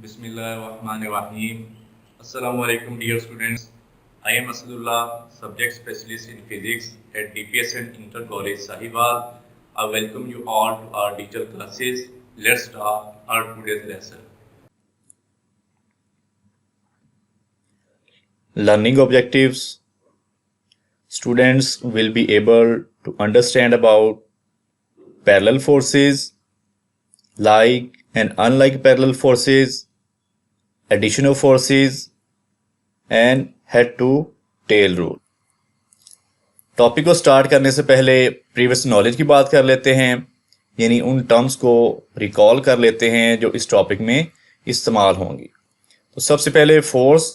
Bismillahirrahmanirrahim. Assalamu alaikum dear students. I am Asadullah, subject specialist in physics at DPS and Inter College Sahiwal. I welcome you all to our digital classes. Let's start our today's lesson. Learning objectives. Students will be able to understand about parallel forces, like and unlike parallel forces, addition of forces, and head to tail rule. Topic को start करने से पहले previous knowledge की बात कर लेते हैं, यानी उन टर्म्स को रिकॉल कर लेते हैं जो इस टॉपिक में इस्तेमाल होंगी। तो सबसे पहले force.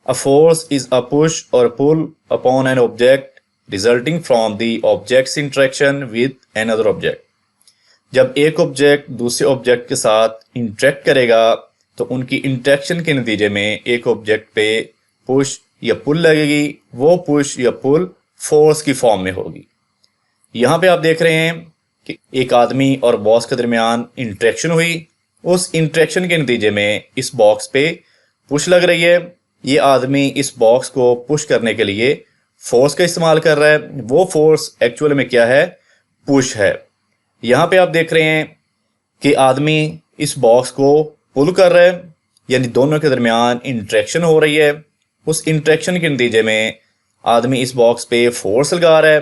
A force is a push or pull upon an object resulting from the object's interaction with another object. जब एक ऑब्जेक्ट दूसरे ऑब्जेक्ट के साथ इंटरेक्ट करेगा तो उनकी इंटरेक्शन के नतीजे में एक ऑब्जेक्ट पे पुश या पुल लगेगी। वो पुश या पुल फोर्स की फॉर्म में होगी। यहाँ पे आप देख रहे हैं कि एक आदमी और बॉक्स के दरमियान इंटरेक्शन हुई। उस इंटरेक्शन के नतीजे में इस बॉक्स पे पुश लग रही है। ये आदमी इस बॉक्स को पुश करने के लिए फोर्स का इस्तेमाल कर रहा है। वो फोर्स एक्चुअल में क्या है? पुश है। यहाँ पे आप देख रहे हैं कि आदमी इस बॉक्स को पुल कर रहा है, यानी दोनों के दरमियान इंटरेक्शन हो रही है। उस इंटरेक्शन के नतीजे में आदमी इस बॉक्स पे फोर्स लगा रहा है।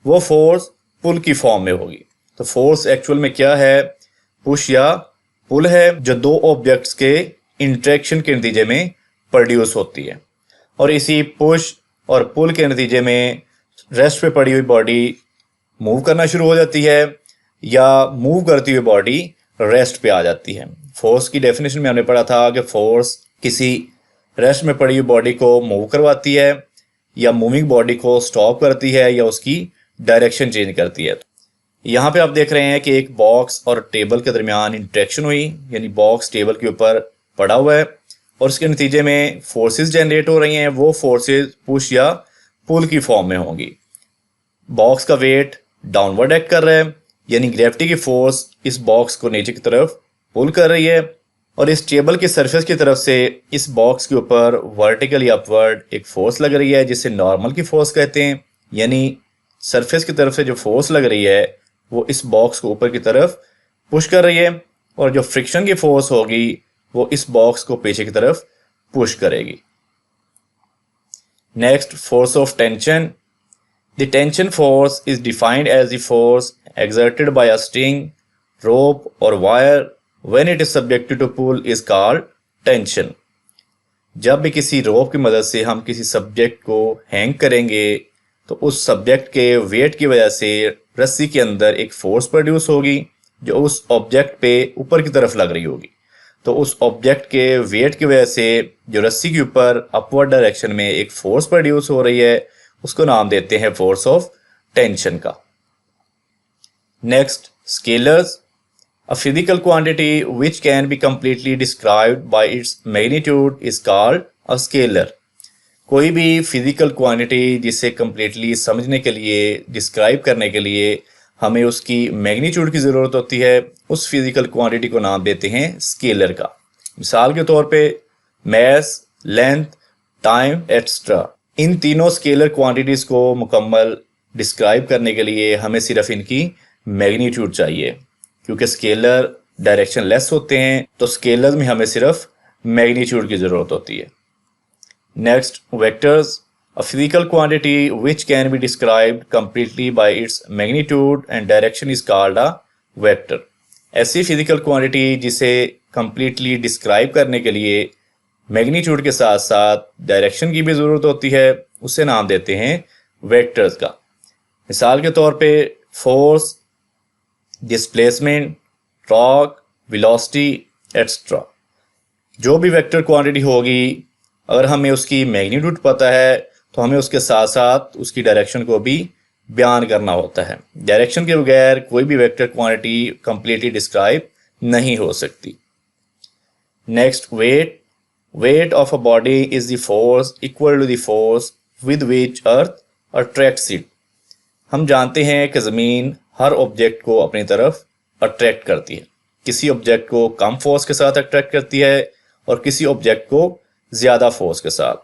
वो फोर्स पुल की फॉर्म में होगी। तो फोर्स एक्चुअल में क्या है? पुश या पुल है, जो दो ऑब्जेक्ट्स के इंटरेक्शन के नतीजे में प्रोड्यूस होती है। और इसी पुश और पुल के नतीजे में रेस्ट पे पड़ी हुई बॉडी मूव करना शुरू हो जाती है, या मूव करती हुई बॉडी रेस्ट पे आ जाती है। फोर्स की डेफिनेशन में हमने पढ़ा था कि फोर्स किसी रेस्ट में पड़ी हुई बॉडी को मूव करवाती है, या मूविंग बॉडी को स्टॉप करती है, या उसकी डायरेक्शन चेंज करती है। यहाँ पे आप देख रहे हैं कि एक बॉक्स और टेबल के दरमियान इंटरेक्शन हुई, यानी बॉक्स टेबल के ऊपर पड़ा हुआ है और उसके नतीजे में फोर्सेस जनरेट हो रही हैं। वो फोर्सेस पुश या पुल की फॉर्म में होंगी। बॉक्स का वेट डाउनवर्ड एक्ट कर रहा है, यानी ग्रेविटी की फोर्स इस बॉक्स को नीचे की तरफ पुल कर रही है, और इस टेबल की सरफेस की तरफ से इस बॉक्स के ऊपर वर्टिकल या अपवर्ड एक फोर्स लग रही है, जिसे नॉर्मल की फोर्स कहते हैं। यानी सरफेस की तरफ से जो फोर्स लग रही है वो इस बॉक्स को ऊपर की तरफ पुश कर रही है, और जो फ्रिक्शन की फोर्स होगी वो इस बॉक्स को पीछे की तरफ पुश करेगी। Next, force of tension. The tension force is defined as the force exerted by a string, rope or wire when it is subjected to pull is called tension. जब भी किसी रोप की मदद से हम किसी सब्जेक्ट को हैंग करेंगे तो उस सब्जेक्ट के वेट की वजह से रस्सी के अंदर एक फोर्स प्रोड्यूस होगी जो उस ऑब्जेक्ट पे ऊपर की तरफ लग रही होगी। तो उस ऑब्जेक्ट के वेट की वजह से जो रस्सी के ऊपर अपवर्ड डायरेक्शन में एक फोर्स प्रोड्यूस हो रही है उसको नाम देते हैं फोर्स ऑफ टेंशन का। Next, scalars. A physical quantity which can be completely described by its magnitude is called a scalar. कोई भी फिजिकल क्वांटिटी जिसे completely समझने के लिए, डिस्क्राइब करने के लिए हमें उसकी मैग्नीट्यूड की ज़रूरत होती है, उस फिजिकल क्वांटिटी को नाम देते हैं स्केलर का। मिसाल के तौर पे मैस, लेंथ, टाइम एक्स्ट्रा, इन तीनों स्केलर क्वांटिटीज़ को मुकम्मल डिस्क्राइब करने के लिए हमें सिर्फ इनकी मैग्नीट्यूड चाहिए, क्योंकि स्केलर डायरेक्शन लेस होते हैं तो स्केलर में हमें सिर्फ मैग्नीट्यूड की ज़रूरत होती है। Next, vectors. A physical quantity which can be described completely by its magnitude and direction is called a vector. ऐसी फिजिकल क्वांटिटी जिसे कंप्लीटली डिस्क्राइब करने के लिए मैग्नीट्यूड के साथ साथ डायरेक्शन की भी ज़रूरत होती है, उसे नाम देते हैं वेक्टर्स का। मिसाल के तौर पे force, displacement, torque, velocity extra, जो भी वेक्टर क्वांटिटी होगी अगर हमें उसकी मैग्नीट्यूड पता है तो हमें उसके साथ साथ उसकी डायरेक्शन को भी बयान करना होता है। डायरेक्शन के बगैर कोई भी वेक्टर क्वांटिटी कंप्लीटली डिस्क्राइब नहीं हो सकती। Next, weight. Weight of a body is the force equal to the force with which earth attracts it. हम जानते हैं कि ज़मीन हर ऑब्जेक्ट को अपनी तरफ अट्रैक्ट करती है। किसी ऑब्जेक्ट को कम फोर्स के साथ अट्रैक्ट करती है और किसी ऑब्जेक्ट को ज़्यादा फोर्स के साथ।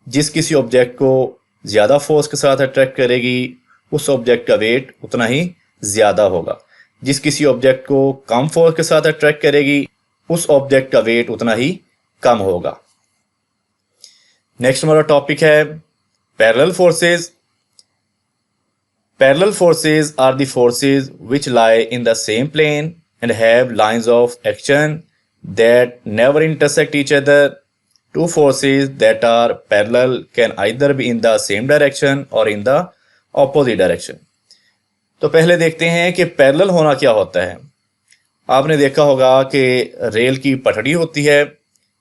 जिस किसी ऑब्जेक्ट को ज़्यादा फोर्स के साथ अट्रैक्ट करेगी उस ऑब्जेक्ट का वेट उतना ही ज़्यादा होगा। जिस किसी ऑब्जेक्ट को कम फोर्स के साथ अट्रैक्ट करेगी उस ऑब्जेक्ट का वेट उतना ही कम होगा। नेक्स्ट हमारा टॉपिक है parallel forces. Parallel forces are the forces which lie in the same plane and have lines of action that never intersect each other. Two forces that are parallel can either be in the same direction or in the opposite direction. तो पहले देखते हैं कि parallel होना क्या होता है। आपने देखा होगा कि रेल की पटड़ी होती है,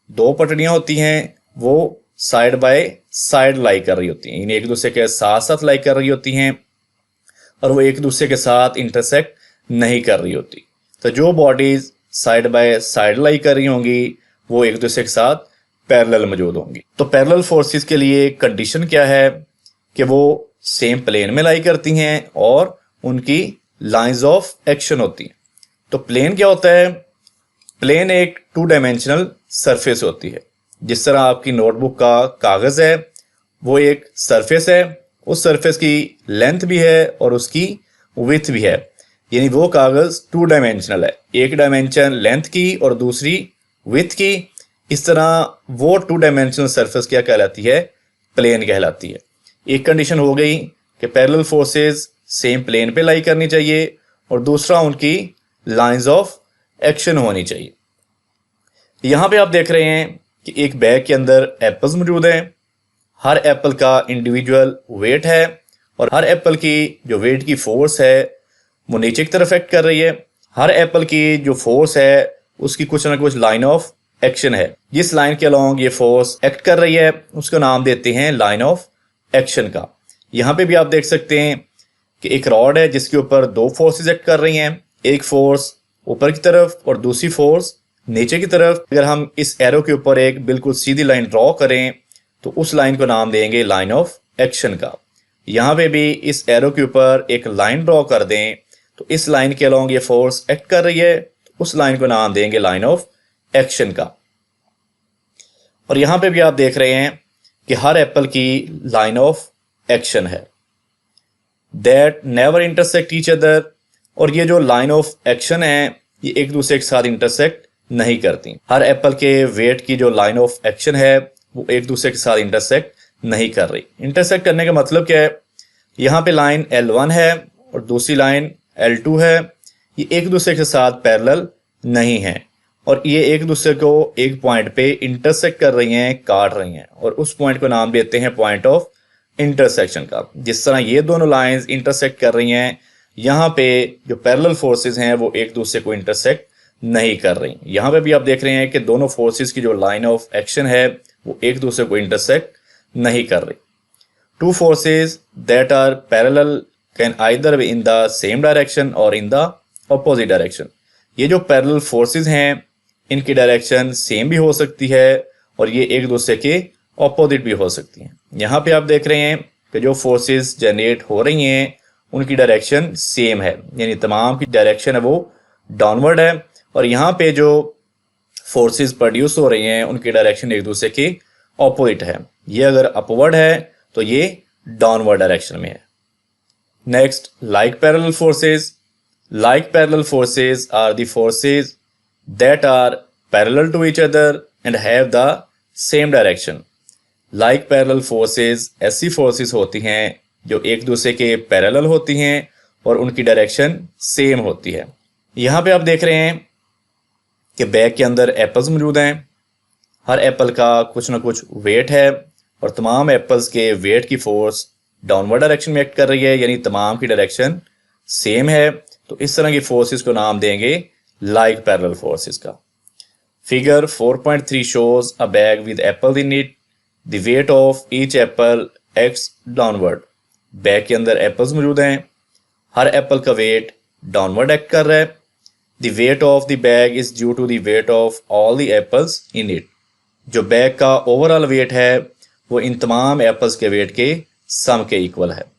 दो पटड़ियाँ होती हैं, वो साइड बाय साइड लाई कर रही होती हैं, यानी एक दूसरे के साथ साथ लाई कर रही होती हैं और वो एक दूसरे के साथ इंटरसेक्ट नहीं कर रही होती। तो जो बॉडीज साइड बाय साइड लाई कर रही होंगी वो एक दूसरे के साथ पैरेलल मौजूद होंगी। तो पैरेलल फोर्सेस के लिए कंडीशन क्या है कि वो सेम प्लेन में लाई करती हैं और उनकी लाइंस ऑफ एक्शन होती हैं। तो प्लेन क्या होता है? प्लेन एक 2 डायमेंशनल सरफेस होती है। जिस तरह आपकी नोटबुक का कागज़ है वो एक सरफेस है, उस सरफेस की लेंथ भी है और उसकी विड्थ भी है, यानी वो कागज़ 2 डायमेंशनल है, एक डायमेंशन लेंथ की और दूसरी विड्थ की। इस तरह वो 2 डायमेंशनल सरफेस क्या कहलाती है? प्लेन कहलाती है। एक कंडीशन हो गई कि पैरेलल फोर्सेस सेम प्लेन पे लाई करनी चाहिए और दूसरा उनकी लाइंस ऑफ एक्शन होनी चाहिए। यहाँ पे आप देख रहे हैं कि एक बैग के अंदर एप्पल्स मौजूद हैं। हर एप्पल का इंडिविजुअल वेट है और हर एप्पल की जो वेट की फोर्स है वो नीचे की तरफ एक्ट कर रही है। हर एप्पल की जो फोर्स है उसकी कुछ ना कुछ लाइन ऑफ एक्शन है। जिस लाइन के अलॉन्ग ये फोर्स एक्ट कर रही है उसका नाम देते हैं लाइन ऑफ एक्शन का। यहाँ पे भी आप देख सकते हैं कि एक रॉड है जिसके ऊपर 2 फोर्सेस एक्ट कर रही हैं, एक फोर्स ऊपर की तरफ और दूसरी फोर्स नीचे की तरफ। अगर हम इस एरो के ऊपर एक बिल्कुल सीधी लाइन ड्रॉ करें तो उस लाइन को नाम देंगे लाइन ऑफ एक्शन का। यहाँ पे भी इस एरो के ऊपर एक लाइन ड्रॉ कर दें तो इस लाइन के अलॉन्ग ये फोर्स एक्ट कर रही है, तो उस लाइन को नाम देंगे लाइन ऑफ एक्शन का। और यहाँ पे भी आप देख रहे हैं कि हर एप्पल की लाइन ऑफ एक्शन है that never intersect each other. और ये जो लाइन ऑफ एक्शन है ये एक दूसरे के साथ इंटरसेक्ट नहीं करती। हर एप्पल के वेट की जो लाइन ऑफ एक्शन है वो एक दूसरे के साथ इंटरसेक्ट नहीं कर रही। इंटरसेक्ट करने का मतलब क्या है? यहाँ पे लाइन L1 है और दूसरी लाइन L2 है, ये एक दूसरे के साथ पैरेलल नहीं है और ये एक दूसरे को एक पॉइंट पे इंटरसेक्ट कर रही हैं, काट रही हैं, और उस पॉइंट को नाम देते हैं पॉइंट ऑफ इंटरसेक्शन का। जिस तरह ये दोनों लाइंस इंटरसेक्ट कर रही हैं, यहाँ पे जो पैरेलल फोर्सेस हैं वो एक दूसरे को इंटरसेक्ट नहीं कर रही। यहाँ पे भी आप देख रहे हैं कि दोनों फोर्सेस की जो लाइन ऑफ एक्शन है वो एक दूसरे को इंटरसेक्ट नहीं कर रही। 2 forces that are parallel can either be in the same direction or in the opposite direction. ये जो पैरेलल फोर्सेस हैं इनकी डायरेक्शन सेम भी हो सकती है और ये एक दूसरे के ऑपोजिट भी हो सकती हैं। यहाँ पे आप देख रहे हैं कि जो फोर्सेस जनरेट हो रही हैं उनकी डायरेक्शन सेम है, यानी तमाम की डायरेक्शन है वो डाउनवर्ड है, और यहाँ पे जो फोर्सेस प्रोड्यूस हो रही हैं उनकी डायरेक्शन एक दूसरे के ऑपोजिट है। ये अगर अपवर्ड है तो ये डाउनवर्ड डायरेक्शन में है। Next, like parallel forces. Like parallel forces are the forces that are parallel to each other and have the same direction. Like parallel forces ऐसी forces होती हैं जो एक दूसरे के parallel होती हैं और उनकी direction same होती है। यहाँ पे आप देख रहे हैं कि बैग के अंदर एप्पल्स मौजूद हैं। हर एप्पल का कुछ ना कुछ वेट है और तमाम एप्पल्स के वेट की फोर्स डाउनवर्ड डायरेक्शन में एक्ट कर रही है, यानी तमाम की डायरेक्शन सेम है। तो इस तरह की फोर्सेस को नाम देंगे लाइक पैरेलल फोर्सेस का। Figure 4.3 shows a bag with apple in it. The weight of each apple acts downward. Bag के अंदर एप्पल्स मौजूद हैं, हर एप्पल का वेट डाउनवर्ड एक्ट कर रहा है। The weight of the bag is due to the weight of all the apples in it. जो बैग का ओवरऑल वेट है वो इन तमाम एप्पल्स के वेट के सम के इक्वल है।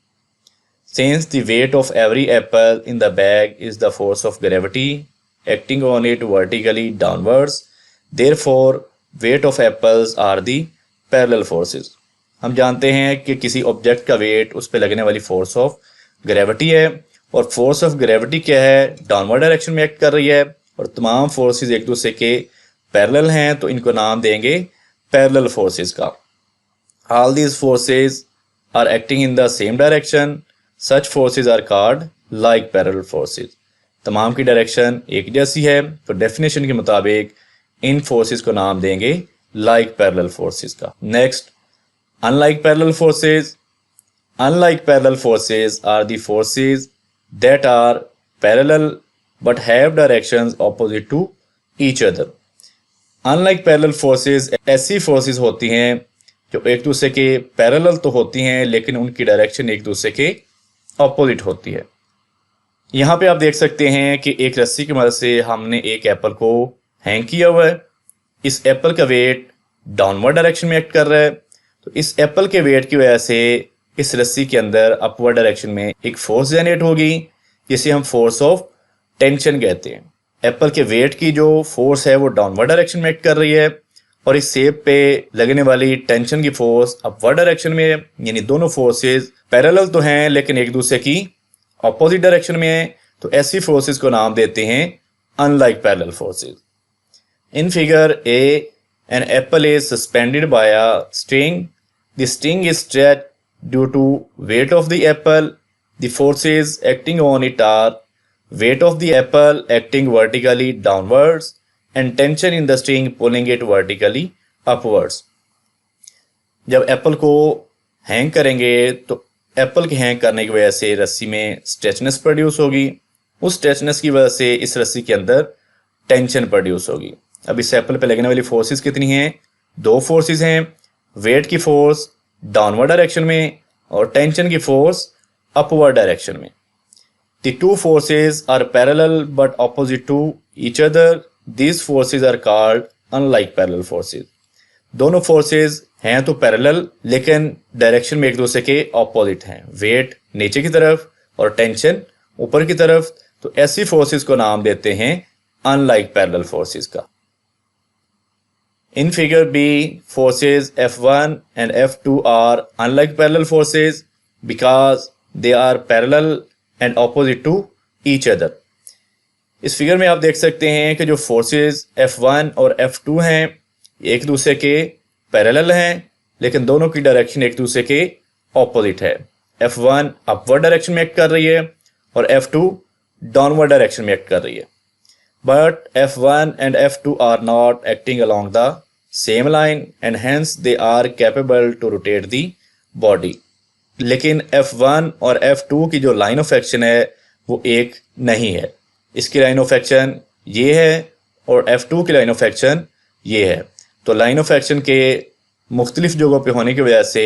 Since the weight of every apple in the bag is the force of gravity acting on it vertically downwards, therefore weight of apples are the parallel forces. हम जानते हैं कि किसी ऑब्जेक्ट का वेट उस पर लगने वाली फोर्स ऑफ ग्रेविटी है, और फोर्स ऑफ ग्रेविटी क्या है, डाउनवर्ड डायरेक्शन में एक्ट कर रही है, और तमाम फोर्सेस एक दूसरे के पैरेलल हैं, तो इनको नाम देंगे पैरेलल फोर्सेस का. All these forces are acting in the same direction. Such forces are called like parallel forces. तमाम की डायरेक्शन एक जैसी है, तो डेफिनेशन के मुताबिक इन फोर्सेस को नाम देंगे like parallel forces का. Next, unlike parallel forces. Unlike parallel forces are the forces that are parallel but have directions opposite to each other. Unlike parallel forces ऐसी forces होती हैं जो एक दूसरे के पैरेलल तो होती हैं लेकिन उनकी डायरेक्शन एक दूसरे के ऑपोजिट होती है. यहाँ पे आप देख सकते हैं कि एक रस्सी की मदद से हमने एक एप्पल को हैंग किया हुआ है. इस एप्पल का वेट डाउनवर्ड डायरेक्शन में एक्ट कर रहा है, तो इस एप्पल के वेट की वजह से इस रस्सी के अंदर अपवर्ड डायरेक्शन में एक फोर्स जनरेट होगी जिसे हम फोर्स ऑफ टेंशन कहते हैं. एप्पल के वेट की जो फोर्स है वो डाउनवर्ड डायरेक्शन में एक्ट कर रही है, और इस सेब पे लगने वाली टेंशन की फोर्स अपवर्ड डायरेक्शन में है. यानी दोनों फोर्सेस पैरेलल तो हैं लेकिन एक दूसरे की ऑपोजिट डायरेक्शन में है, तो ऐसी फोर्सेस को नाम देते हैं unlike parallel forces. In figure a an apple is suspended by a string. The string is stretched due to weight of the apple. The forces acting on it are weight of the apple acting vertically downwards and tension in the string pulling it vertically upwards. जब Apple को hang करेंगे तो Apple के hang करने की वजह से रस्सी में स्ट्रेचनेस प्रोड्यूस होगी. उस स्ट्रेचनेस की वजह से इस रस्सी के अंदर टेंशन प्रोड्यूस होगी. अब इस एप्पल पे लगने वाली फोर्सेस कितनी हैं? दो फोर्सेस हैं. वेट की फोर्स डाउनवर्ड डायरेक्शन में और टेंशन की फोर्स अपवर्ड डायरेक्शन में. The two forces are parallel but opposite to each other. These forces are called unlike parallel forces. दोनों forces हैं तो parallel लेकिन डायरेक्शन में एक दूसरे के opposite हैं. वेट नीचे की तरफ और टेंशन ऊपर की तरफ, तो ऐसी forces को नाम देते हैं unlike parallel forces का. In figure B, forces F1 and F2 are unlike parallel forces because they are parallel and opposite to each other. इस फिगर में आप देख सकते हैं कि जो फोर्सेस F1 और F2 हैं एक दूसरे के पैरेलल हैं लेकिन दोनों की डायरेक्शन एक दूसरे के ऑपोजिट है. F1 अपवर्ड डायरेक्शन में एक्ट कर रही है और F2 डाउनवर्ड डायरेक्शन में एक्ट कर रही है. But F1 and F2 are not acting along the same line and hence they are capable to rotate the body. लेकिन F1 और F2 की जो लाइन ऑफ एक्शन है वो एक नहीं है. इसकी लाइन ऑफ एक्शन ये है और F2 की लाइन ऑफ एक्शन ये है. तो लाइन ऑफ एक्शन के मुख्तलिफ जगहों पे होने की वजह से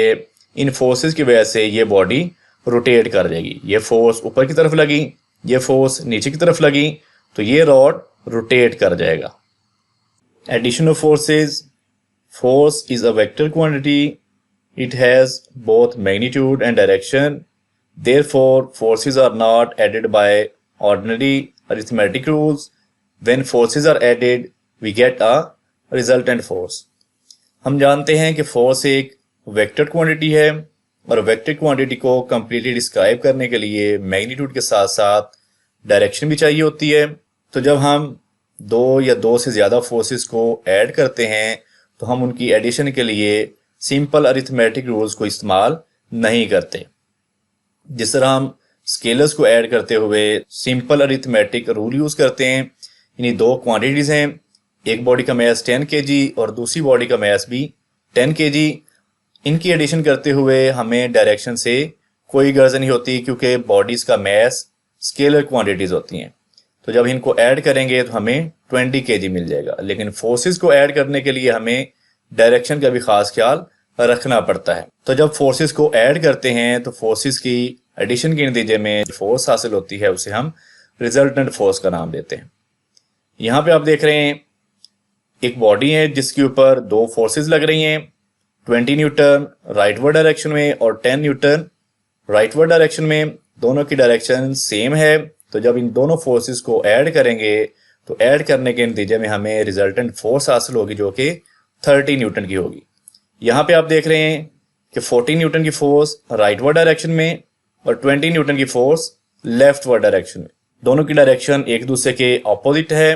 इन फोर्सेस की वजह से ये बॉडी रोटेट कर जाएगी. ये फोर्स ऊपर की तरफ लगी, ये फोर्स नीचे की तरफ लगी, तो ये रॉड रोटेट कर जाएगा. Addition of forces. Force is a vector quantity. It has both magnitude and direction. Therefore, forces are not added by ordinary arithmetic rules. When forces are added, we get a resultant force. हम जानते हैं कि force एक vector quantity है और vector quantity को completely describe करने के लिए मैग्नीट्यूड के साथ साथ डायरेक्शन भी चाहिए होती है. तो जब हम दो या दो से ज़्यादा फोर्सेस को ऐड करते हैं तो हम उनकी एडिशन के लिए सिंपल अरिथमेटिक रूल्स को इस्तेमाल नहीं करते. जिस तरह हम स्केलर्स को ऐड करते हुए सिंपल अरिथमेटिक रूल यूज़ करते हैं. यानी दो क्वांटिटीज़ हैं, एक बॉडी का मास 10 kg और दूसरी बॉडी का मास भी 10 kg. इनकी एडिशन करते हुए हमें डायरेक्शन से कोई गर्ज नहीं होती क्योंकि बॉडीज़ का मास स्केलर क्वांटिटीज़ होती हैं. तो जब इनको ऐड करेंगे तो हमें 20 kg मिल जाएगा. लेकिन फोर्सेस को ऐड करने के लिए हमें डायरेक्शन का भी खास ख्याल रखना पड़ता है. तो जब फोर्सेस को ऐड करते हैं तो फोर्सेस की एडिशन के नतीजे में फोर्स हासिल होती है उसे हम रिजल्टेंट फोर्स का नाम देते हैं. यहाँ पे आप देख रहे हैं एक बॉडी है जिसके ऊपर दो फोर्सेस लग रही हैं, 20 न्यूटन राइटवर्ड डायरेक्शन में और 10 न्यूटन राइटवर्ड डायरेक्शन में. दोनों की डायरेक्शन सेम है. तो जब इन दोनों फोर्सेस को ऐड करेंगे तो ऐड करने के नतीजे में हमें रिजल्टेंट फोर्स हासिल होगी जो कि 30 न्यूटन की होगी। यहाँ पे आप देख रहे हैं कि 40 न्यूटन की फोर्स राइटवर्ड डायरेक्शन में और 20 न्यूटन की फोर्स लेफ्टवर्ड डायरेक्शन में। दोनों की डायरेक्शन एक दूसरे के ऑपोजिट है,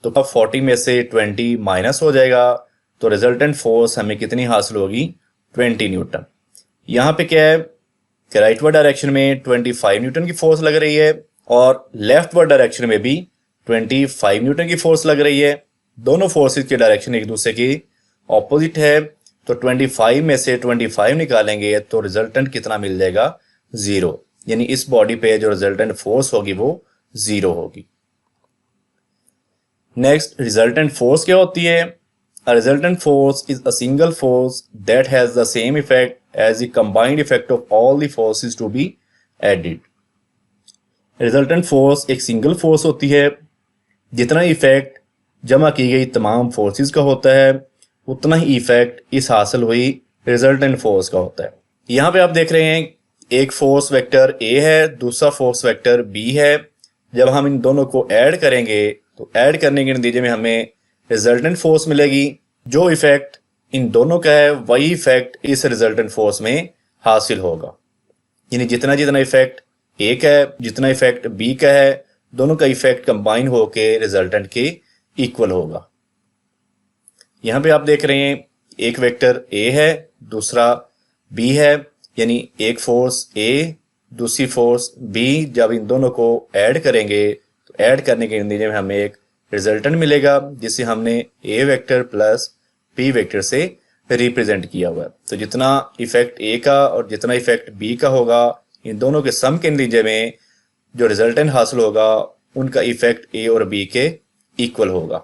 तो अब 40 में से 20 माइनस हो जाएगा, तो रिजल्टेंट फोर्स हमें कितनी हासिल होगी? 20 न्यूटन। यहाँ पे क्या है कि राइटवर्ड डायरेक्शन में 25 न्यूटन की फोर्स लग रही है और लेफ्टवर्ड डायरेक्शन में भी 25 न्यूटन की फोर्स लग रही है। दोनों फोर्सेस की डायरेक्शन एक दूसरे की ऑपोजिट है, तो 25 में से 25 निकालेंगे तो रिजल्टेंट कितना मिल जाएगा? 0। यानी इस बॉडी पे जो रिजल्टेंट फोर्स होगी वो 0 होगी। नेक्स्ट, रिजल्टेंट फोर्स क्या होती है? A resultant force is a single force that has the same effect as the combined effect of all the forces to be added. Resultant force एक single force होती है, जितना इफेक्ट जमा की गई तमाम फोर्सेस का होता है उतना ही इफेक्ट इस हासिल हुई रिजल्टेंट फोर्स का होता है। यहाँ पे आप देख रहे हैं एक फोर्स वेक्टर A है, दूसरा फोर्स वेक्टर B है। जब हम इन दोनों को ऐड करेंगे तो ऐड करने के नतीजे में हमें रिजल्टेंट फोर्स मिलेगी। जो इफेक्ट इन दोनों का है वही इफेक्ट इस रिजल्टेंट फोर्स में हासिल होगा। यानी जितना जितना इफेक्ट ए का है, जितना इफेक्ट बी का है, दोनों का इफेक्ट कंबाइन होके रिजल्टेंट के इक्वल होगा। यहाँ पे आप देख रहे हैं एक वेक्टर ए है, दूसरा बी है, यानी एक फोर्स ए, दूसरी फोर्स बी। जब इन दोनों को ऐड करेंगे तो ऐड करने के नतीजे में हमें एक रिजल्टेंट मिलेगा जिसे हमने ए वेक्टर प्लस बी वेक्टर से रिप्रेजेंट किया हुआ है। तो जितना इफेक्ट ए का और जितना इफेक्ट बी का होगा, इन दोनों के सम के नतीजे में जो रिजल्टेंट हासिल होगा उनका इफेक्ट ए और बी के इक्वल होगा।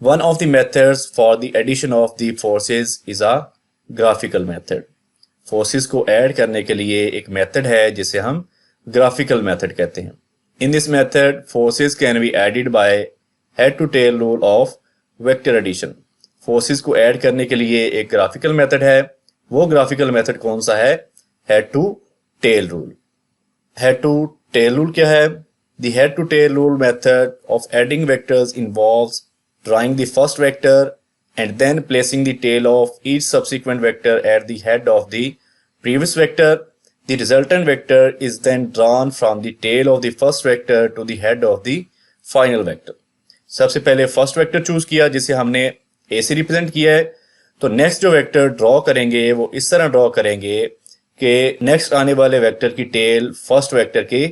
One of the methods for the addition of the forces is a graphical method. Forces को ऐड करने के लिए एक मेथड है जिसे हम ग्राफिकल मेथड कहते हैं। In this method, forces can be added by head-to-tail rule of vector addition. Forces को ऐड करने के लिए एक ग्राफिकल मेथड है। वो ग्राफिकल मेथड कौन सा है? head-to-tail rule. Head-to-tail rule क्या है? The head-to-tail rule method of adding vectors involves drawing the first vector and then placing the tail of each subsequent vector at the head of the previous vector. The resultant vector is then drawn from the tail of the first vector to the head of the final vector. सबसे पहले first vector choose किया जिसे हमने ए से represent किया है, तो next जो वेक्टर ड्रॉ करेंगे वो इस तरह ड्रॉ करेंगे कि नेक्स्ट आने वाले वेक्टर की टेल फर्स्ट वेक्टर के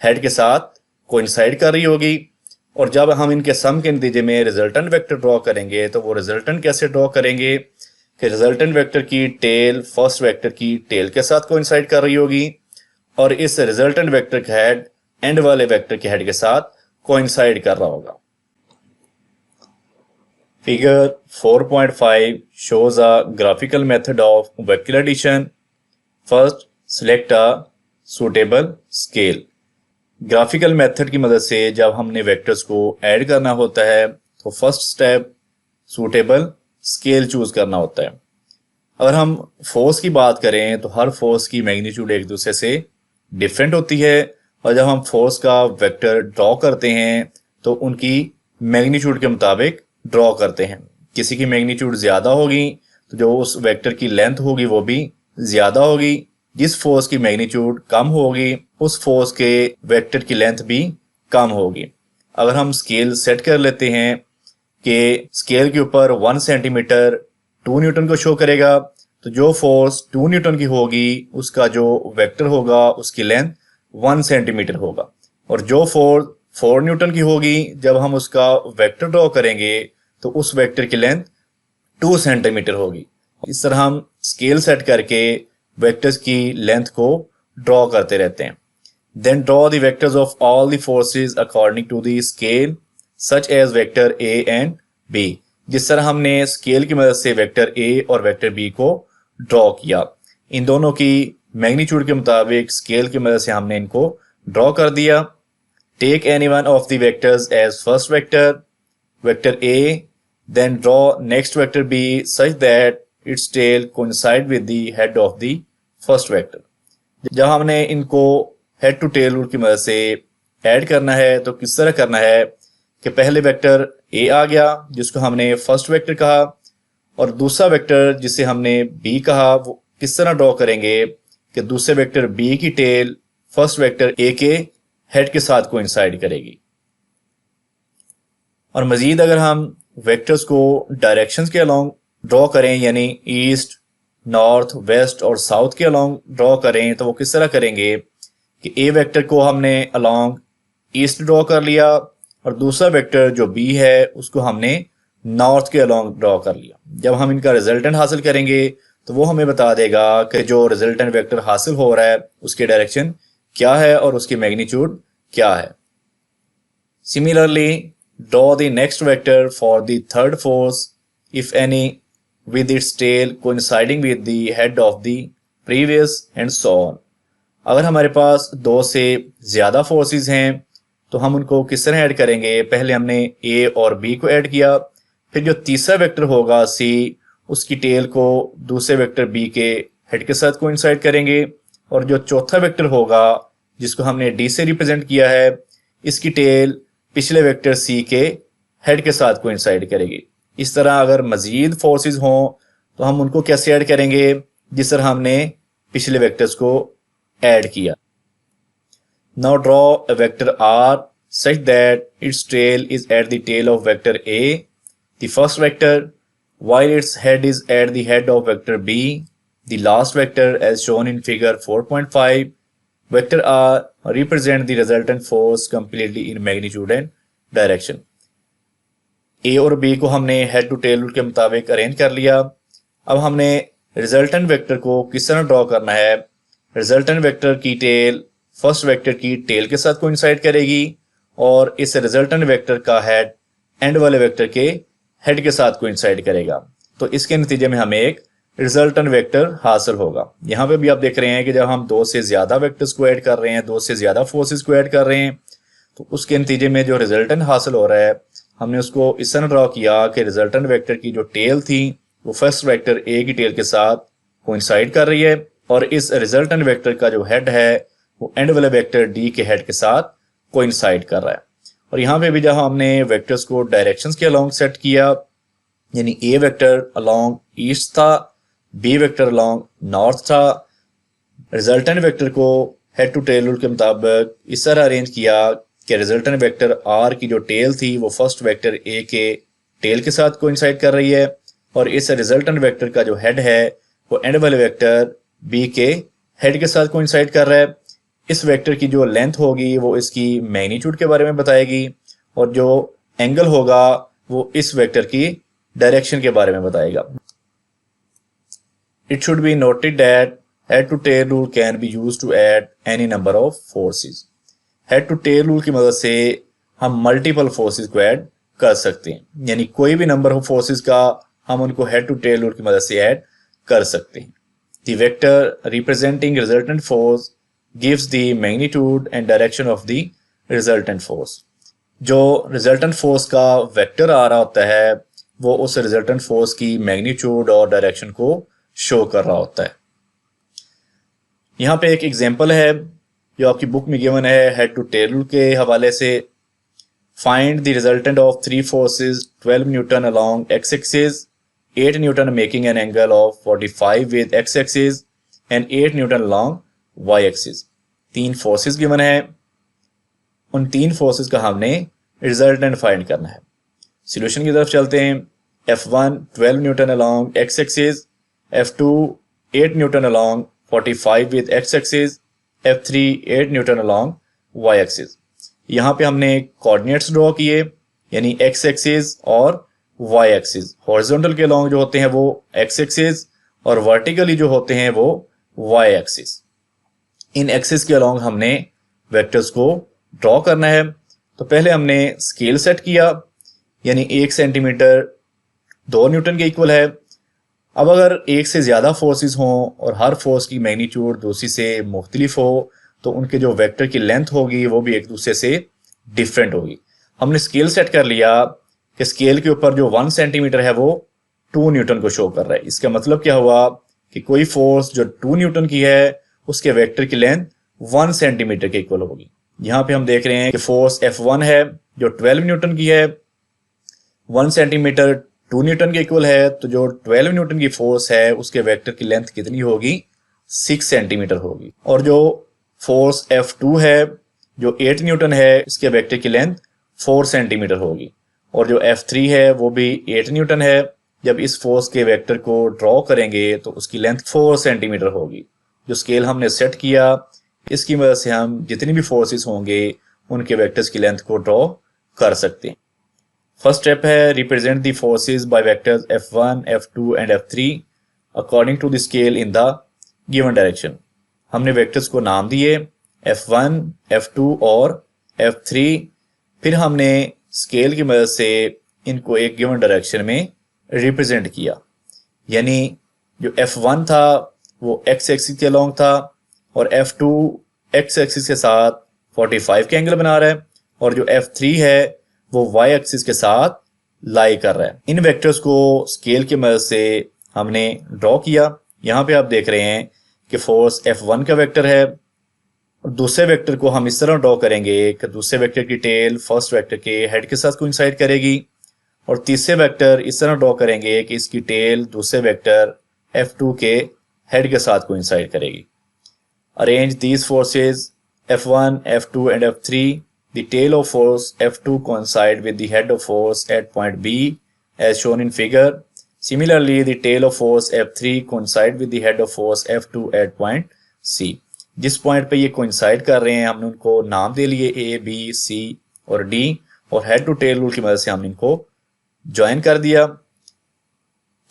हेड के साथ कोइंसाइड कर रही होगी। और जब हम इनके सम के नतीजे में रिजल्टेंट वेक्टर ड्रॉ करेंगे तो वो रिजल्टेंट कैसे ड्रॉ करेंगे कि रिजल्टेंट वेक्टर की टेल फर्स्ट वेक्टर की टेल के साथ कोइंसाइड कर रही होगी और इस रिजल्टेंट वेक्टर का हेड एंड वाले वेक्टर के हेड के साथ कोइंसाइड कर रहा होगा। Figure 4.5 shows a graphical method of vector addition. First, select a suitable scale. Graphical method की मदद से जब हमने वेक्टर्स को ऐड करना होता है तो first step suitable scale choose करना होता है। अगर हम फोर्स की बात करें तो हर फोर्स की मैग्नीट्यूड एक दूसरे से डिफरेंट होती है और जब हम फोर्स का वेक्टर ड्रॉ करते हैं तो उनकी मैग्नीट्यूड के मुताबिक ड्रॉ करते हैं। किसी की मैग्नीट्यूड ज्यादा होगी तो जो उस वेक्टर की लेंथ होगी वो भी ज्यादा होगी। जिस फोर्स की मैग्नीट्यूड कम होगी उस फोर्स के वेक्टर की लेंथ भी कम होगी। अगर हम स्केल सेट कर लेते हैं कि स्केल के ऊपर 1 सेंटीमीटर 2 न्यूटन को शो करेगा, तो जो फोर्स 2 न्यूटन की होगी उसका जो वेक्टर होगा उसकी लेंथ 1 सेंटीमीटर होगा और जो फोर्स 4 न्यूटन की होगी जब हम उसका वेक्टर ड्रॉ करेंगे तो उस वेक्टर की लेंथ 2 सेंटीमीटर होगी। इस तरह हम स्केल सेट करके वेक्टर्स की लेंथ को ड्रॉ करते रहते हैं। Then draw the vectors of all the forces according to the scale such as vector A and B. जिस तरह हमने स्केल की मदद से वेक्टर ए और वेक्टर बी को ड्रॉ किया, इन दोनों की मैग्नीट्यूड के मुताबिक स्केल की मदद से हमने इनको ड्रॉ कर दिया। Take any one of the vectors as first vector A, then draw next vector b such that its tail coincide with the head of the first vector. जब हमने इनको हेड टू टेल रूल की मदद से add करना है तो किस तरह करना है कि पहले वेक्टर ए आ गया जिसको हमने फर्स्ट वेक्टर कहा, और दूसरा वेक्टर जिसे हमने बी कहा वो किस तरह ड्रॉ करेंगे कि दूसरे वेक्टर बी की टेल फर्स्ट वेक्टर ए के हेड के साथ कोइंसाइड करेगी। और मजीद अगर हम वेक्टर्स को डायरेक्शंस के अलोंग ड्रॉ करें, यानी ईस्ट, नॉर्थ, वेस्ट और साउथ के अलोंग ड्रॉ करें, तो वो किस तरह करेंगे कि ए वेक्टर को हमने अलोंग ईस्ट ड्रॉ कर लिया और दूसरा वेक्टर जो बी है उसको हमने नॉर्थ के अलोंग ड्रॉ कर लिया। जब हम इनका रिजल्टेंट हासिल करेंगे तो वो हमें बता देगा कि जो रिजल्टेंट वेक्टर हासिल हो रहा है उसकी डायरेक्शन क्या है और उसकी मैग्नीट्यूड क्या है। Similarly draw the next vector for the third force if any with its tail coinciding with the head of the previous and so on। अगर हमारे पास दो से ज़्यादा फोर्सेस हैं तो हम उनको किस तरह ऐड करेंगे। पहले हमने ए और बी को ऐड किया, फिर जो तीसरा वेक्टर होगा सी उसकी टेल को दूसरे वेक्टर बी के हेड के साथ कोइंसाइड करेंगे, और जो चौथा वेक्टर होगा जिसको हमने डी से रिप्रेजेंट किया है इसकी टेल पिछले वेक्टर सी के हेड के साथ कोइंसाइड करेगी। इस तरह अगर मजीद फोर्सेस हों तो हम उनको कैसे ऐड करेंगे, जिस तरह हमने पिछले वेक्टर्स को ऐड किया। Now draw a vector R such that its tail is at the tail of vector A the first vector while its head is at the head of vector b the last vector as shown in figure 4.5। vector r represent the resultant force completely in magnitude and direction। ए और B को हमने head to tail rule के मुताबिक arrange कर लिया। अब हमने resultant vector को किस तरह ड्रॉ करना है। रिजल्टेंट वेक्टर की टेल फर्स्ट वेक्टर की टेल के साथ कोइंसाइड करेगी और इस रिजल्टेंट वेक्टर का हेड एंड वाले वेक्टर के हेड के साथ कोइंसाइड करेगा, तो इसके नतीजे में हमें एक रिजल्टेंट वेक्टर हासिल होगा। यहाँ पे भी आप देख रहे हैं कि जब हम दो से ज्यादा वेक्टर्स को ऐड कर रहे हैं, दो से ज्यादा फोर्सेस को ऐड कर रहे हैं, तो उसके नतीजे में जो रिजल्टेंट हासिल हो रहा है हमने उसको इस तरह ड्रॉ किया कि रिजल्टेंट वेक्टर की जो टेल थी वो फर्स्ट वेक्टर ए की टेल के साथ कोइंसाइड कर रही है, और इस रिजल्टेंट वेक्टर का जो हेड है वो एंड वाले वेक्टर डी के हेड के साथ कोइंसाइड कर रहा है। और यहाँ पे भी जब हमने वेक्टर्स को डायरेक्शंस के अलोंग सेट किया, यानी ए वेक्टर अलोंग ईस्ट था, बी वेक्टर अलोंग नॉर्थ था, रिजल्टेंट वेक्टर को हेड टू टेल रूल के मुताबिक इस तरह अरेंज किया कि रिजल्टेंट वेक्टर आर की जो टेल थी वो फर्स्ट वेक्टर ए के टेल के साथ कोइंसाइड कर रही है, और इस रिजल्टेंट वेक्टर का जो हेड है वो एंड वाले वेक्टर बी के हेड के साथ कोइंसाइड कर रहा है। इस वेक्टर की जो लेंथ होगी वो इसकी मैग्नीट्यूड के बारे में बताएगी, और जो एंगल होगा वो इस वेक्टर की डायरेक्शन के बारे में बताएगा। It should be noted that head to tail rule can be used to add any number of forces. Head to tail rule की मदद से हम मल्टीपल फोर्सेस को ऐड कर सकते हैं, यानी कोई भी नंबर ऑफ फोर्सेस का हम उनको हेड टू टेल रूल की मदद से ऐड कर सकते हैं। The vector representing resultant force gives the magnitude and direction of the resultant force. जो रिजल्टेंट फोर्स का वेक्टर आ रहा होता है वो उस रिजल्टेंट फोर्स की मैग्नीट्यूड और डायरेक्शन को शो कर रहा होता है। यहाँ पे एक एग्जांपल है जो आपकी बुक में गिवन है हेड टू टेल रूल के हवाले से। Find the resultant of three forces 12 newton along x axis, 8 newton making an angle of 45 with x axis and 8 newton along y axis. तीन फोर्सेस गिवन है, उन तीन forces का हमने रिजल्टेंट फाइंड करना है। सॉल्यूशन की तरफ चलते हैं। F1 12 newton along x axis, F2 8 newton along 45 with x axis, F3 8 newton along y axis. यहाँ पे हमने कोऑर्डिनेट्स ड्रॉ किए, यानी एक्स एक्सिस और वाई एक्सिस। हॉरिजॉन्टल के अलोंग जो होते हैं वो एक्स एक्सिस और वर्टिकली जो होते हैं वो वाई एक्सिस। इन एक्सिस के अलोंग हमने वेक्टर्स को ड्रॉ करना है। तो पहले हमने स्केल सेट किया, यानी 1 सेंटीमीटर 2 न्यूटन के इक्वल है। अब अगर एक से ज़्यादा फोर्सेस हों और हर फोर्स की मैग्नीट्यूड दूसरी से मुख्तलिफ हो तो उनके जो वेक्टर की लेंथ होगी वो भी एक दूसरे से डिफरेंट होगी। हमने स्केल सेट कर लिया कि स्केल के ऊपर जो 1 सेंटीमीटर है वो 2 न्यूटन को शो कर रहा है। इसका मतलब क्या हुआ कि कोई फोर्स जो 2 न्यूटन की है उसके वेक्टर की लेंथ 1 सेंटीमीटर के इक्वल होगी। यहाँ पे हम देख रहे हैं कि फोर्स F1 है जो 12 न्यूटन की है, 1 सेंटीमीटर 2 न्यूटन के इक्वल है। तो जो 12 न्यूटन की फोर्स है उसके वेक्टर की लेंथ कितनी होगी? 6 सेंटीमीटर होगी। और जो फोर्स F2 है जो 8 न्यूटन है, इसके वेक्टर की लेंथ 4 सेंटीमीटर होगी। और जो F3 है वो भी 8 न्यूटन है। जब इस फोर्स के वेक्टर को ड्रॉ करेंगे तो उसकी लेंथ 4 सेंटीमीटर होगी। जो स्केल हमने सेट किया, इसकी मदद से हम जितनी भी फोर्सेस होंगे उनके वेक्टर्स की लेंथ को ड्रॉ कर सकते हैं। फर्स्ट स्टेप है represent the forces by vectors F1, F2 and F3 according to the scale in the given direction. हमने वेक्टर्स को नाम दिए F1, F2 और F3। फिर हमने स्केल की मदद से इनको एक गिवन डायरेक्शन में रिप्रेजेंट किया। यानी जो F1 था वो x एक्सिस के अलोंग था और F2 x एक्सिस के साथ 45 के एंगल बना रहा है और जो F3 है वो y एक्सिस के साथ लाई कर रहा है। इन वेक्टर्स को स्केल की मदद से हमने ड्रॉ किया। यहाँ पे आप देख रहे हैं कि फोर्स F1 का वेक्टर है और दूसरे वेक्टर को हम इस तरह ड्रॉ करेंगे कि दूसरे वेक्टर की टेल फर्स्ट वेक्टर के हेड के साथ कोइंसाइड करेगी और तीसरे वेक्टर इस तरह ड्रॉ करेंगे कि इसकी टेल दूसरे वेक्टर F2 के हेड के साथ कोइंसाइड करेगी। Arrange these forces F1, F2 and F3. The tail of force F2 coincide with the head of force at point B as shown in figure. Similarly, the tail of force F3 coincide with the head of force F2 at point C. जिस point पे ये coincide कर रहे हैं हमने उनको नाम दे लिए A, B, C और D और हेड टू टेल रूल की मदद से हमने इनको ज्वाइन कर दिया।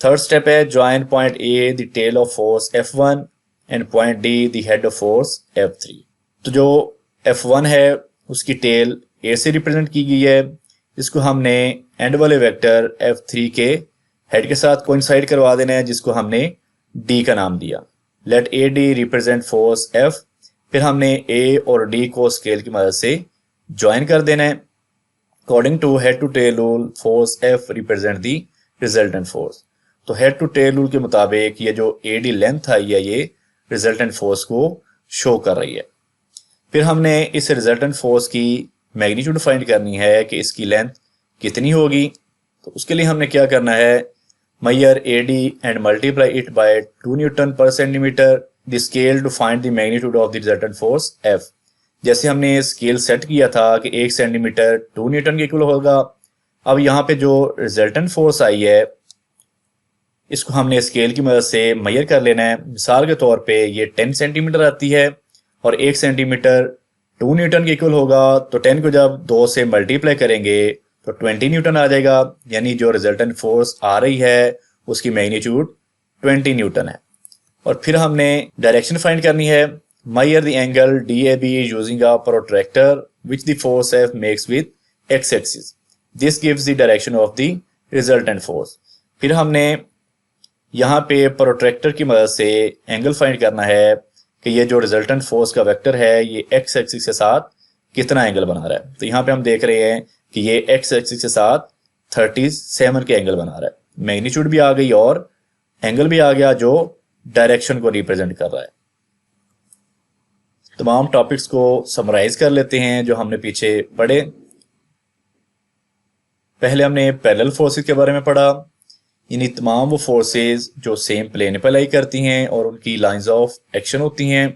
थर्ड स्टेप है join point A the tail of force F1 and point D the head of force F3। तो जो F1 है उसकी टेल A से रिप्रेजेंट की गई है। इसको हमने एंड वाले वेक्टर F3 के हेड के साथ कोइंसाइड करवा देना है जिसको हमने D का नाम दिया। Let AD represent force F। फिर हमने A और D को स्केल की मदद से ज्वाइन कर देना है। According to head to tail rule force F represent the resultant force. तो हेड टू टेल रूल के मुताबिक ये जो AD लेंथ आई है ये रिजल्टेंट फोर्स को शो कर रही है। फिर हमने इस रिजल्टेंट फोर्स की मैग्नीट्यूड फाइंड करनी है कि इसकी लेंथ कितनी होगी। तो उसके लिए हमने क्या करना है, measure AD and multiply it by 2 Newton per centimeter the scale to find the magnitude of the resultant force F। जैसे हमने स्केल सेट किया था कि 1 सेंटीमीटर 2 न्यूटन के इक्वल होगा। अब यहाँ पे जो रिजल्टेंट फोर्स आई है इसको हमने स्केल की मदद से मेजर कर लेना है। मिसाल के तौर पे ये 10 सेंटीमीटर आती है और 1 सेंटीमीटर 2 न्यूटन के इक्वल होगा। तो 10 को जब 2 से मल्टीप्लाई करेंगे तो 20 न्यूटन आ जाएगा। यानी जो रिजल्टेंट फोर्स आ रही है उसकी मैग्नीट्यूड 20 न्यूटन है। और फिर हमने डायरेक्शन फाइंड करनी है। measure the angle DAB using a protractor which the force F makes with x axis. This gives the direction of the resultant force. फिर हमने यहाँ पे प्रोट्रैक्टर की मदद से एंगल फाइंड करना है कि ये जो रिजल्टेंट फोर्स का वेक्टर है ये x एक्सिस के साथ कितना एंगल बना रहा है। तो यहाँ पे हम देख रहे हैं कि ये x एक्सिस के साथ 37 के एंगल बना रहा है। मैग्नीट्यूड भी आ गई और एंगल भी आ गया जो डायरेक्शन को रिप्रेजेंट कर रहा है। तमाम टॉपिक्स को समराइज कर लेते हैं जो हमने पीछे पढ़े। पहले हमने पैरेलल फोर्सेस के बारे में पढ़ा। यानी तमाम वो फोर्सेस जो सेम प्लेन पर लाई करती हैं और उनकी लाइंस ऑफ एक्शन होती हैं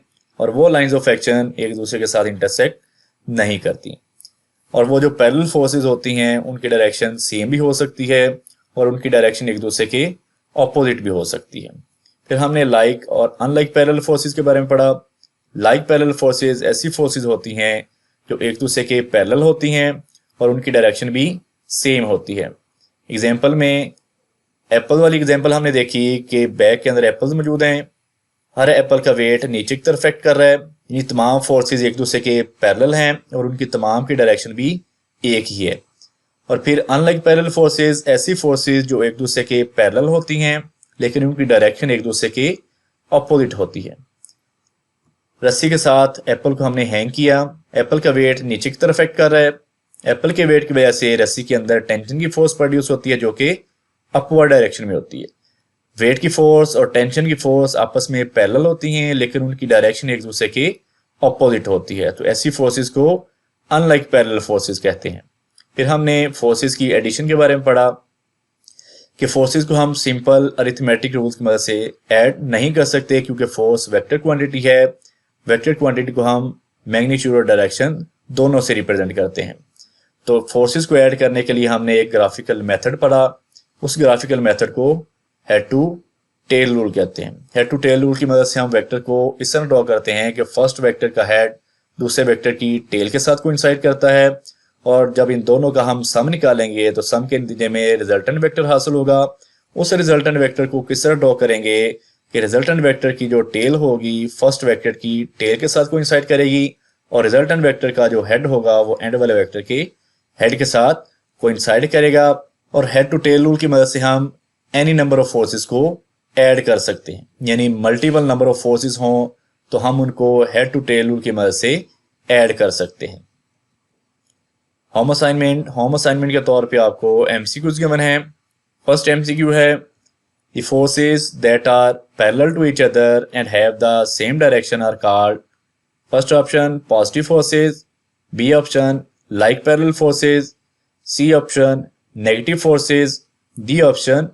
और वो लाइंस ऑफ एक्शन एक दूसरे के साथ इंटरसेक्ट नहीं करती। और वो जो पैरेलल फोर्सेस होती हैं उनकी डायरेक्शन सेम भी हो सकती है और उनकी डायरेक्शन एक दूसरे के ऑपोजिट भी हो सकती है। फिर हमने लाइक और अनलाइक पैरेलल फोर्सेस के बारे में पढ़ा। लाइक पैरेलल फोर्सेस ऐसी फोर्सेस होती हैं जो एक दूसरे के पैरेलल होती हैं और उनकी डायरेक्शन भी सेम होती है। एग्जाम्पल में एप्पल वाली एग्जाम्पल हमने देखी कि बैग के अंदर एप्पल्स मौजूद हैं। हर एप्पल का वेट नीचे की तरफ एक्ट कर रहा है। ये तमाम फोर्सेस एक दूसरे के पैरेलल हैं और उनकी तमाम की डायरेक्शन भी एक ही है। और फिर अनलाइक पैरेलल फोर्सेस ऐसी फोर्सेस जो एक दूसरे के पैरेलल होती हैं लेकिन उनकी डायरेक्शन एक दूसरे के ऑपोजिट होती है। रस्सी के साथ एप्पल को हमने हैंग किया। एप्पल का वेट नीचे की तरफ एक्ट कर रहा है। एप्पल के वेट की वजह से रस्सी के अंदर टेंशन की फोर्स प्रोड्यूस होती है जो कि अपवर्ड डायरेक्शन में होती है। वेट की फोर्स और टेंशन की फोर्स आपस में पैरेलल होती हैं लेकिन उनकी डायरेक्शन एक दूसरे के ऑपोजिट होती है, तो ऐसी फोर्सेस को अनलाइक पैरेलल फोर्सेस कहते हैं। फिर हमने फोर्सेस की एडिशन के बारे में पढ़ा कि फोर्सेस को हम सिंपल अरिथमेटिक रूल्स की मदद से ऐड नहीं कर सकते, क्योंकि फोर्स वेक्टर क्वांटिटी है। वेक्टर क्वांटिटी को हम मैग्नीट्यूड और डायरेक्शन दोनों से रिप्रेजेंट करते हैं। तो फोर्सेस को ऐड करने के लिए हमने एक ग्राफिकल मेथड पढ़ा। उस ग्राफिकल मेथड को हेड टू टेल रूल कहते हैं। हेड टू टेल रूल की मदद से हम वेक्टर को इस तरह ड्रॉ करते हैं कि फर्स्ट वेक्टर का हेड दूसरे वेक्टर की टेल के साथ कोइंसाइड करता है, और जब इन दोनों का हम सम निकालेंगे तो सम के नतीजे में रिजल्टेंट वेक्टर हासिल होगा। उस रिजल्टेंट वेक्टर को किस तरह ड्रॉ करेंगे कि रिजल्टेंट वेक्टर की जो टेल होगी फर्स्ट वेक्टर की टेल के साथ कोइंसाइड करेगी, और रिजल्टेंट वेक्टर का जो हेड होगा वो एंड वाले वेक्टर के हेड के साथ कोइंसाइड करेगा। और हेड टू टेल रूल की मदद से हम एनी नंबर ऑफ फोर्सेस को ऐड कर सकते हैं, यानी मल्टीपल नंबर ऑफ फोर्सेस हों तो हम उनको हेड टू टेल रूल की मदद से ऐड कर सकते हैं। होम असाइनमेंट के तौर पे आपको एमसीक्यूज गिवन है। फर्स्ट एमसीक्यू है the forces that are parallel to each other and have the same direction are called. First option positive forces, B option like parallel forces, C option negative forces, D option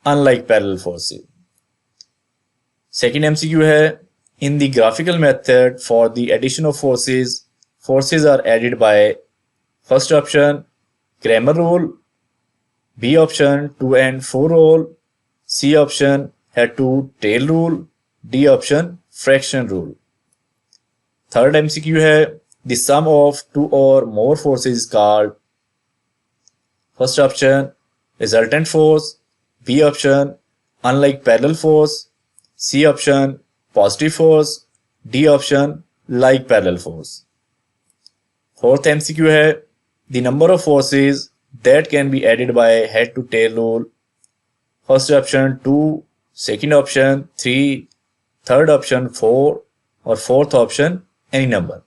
unlike parallel forces. Second MCQ है in the graphical method for the addition of forces are added by first option Cramer rule, B option 2 and 4 rule, C option head to tail rule, D option fraction rule. Third MCQ है the sum of 2 or more forces is called। First option resultant force, B option unlike parallel force, C option positive force, D option like parallel force. Fourth MCQ है the number of forces that can be added by head to tail rule। First option 2, second option 3, third option 4 और fourth option any number।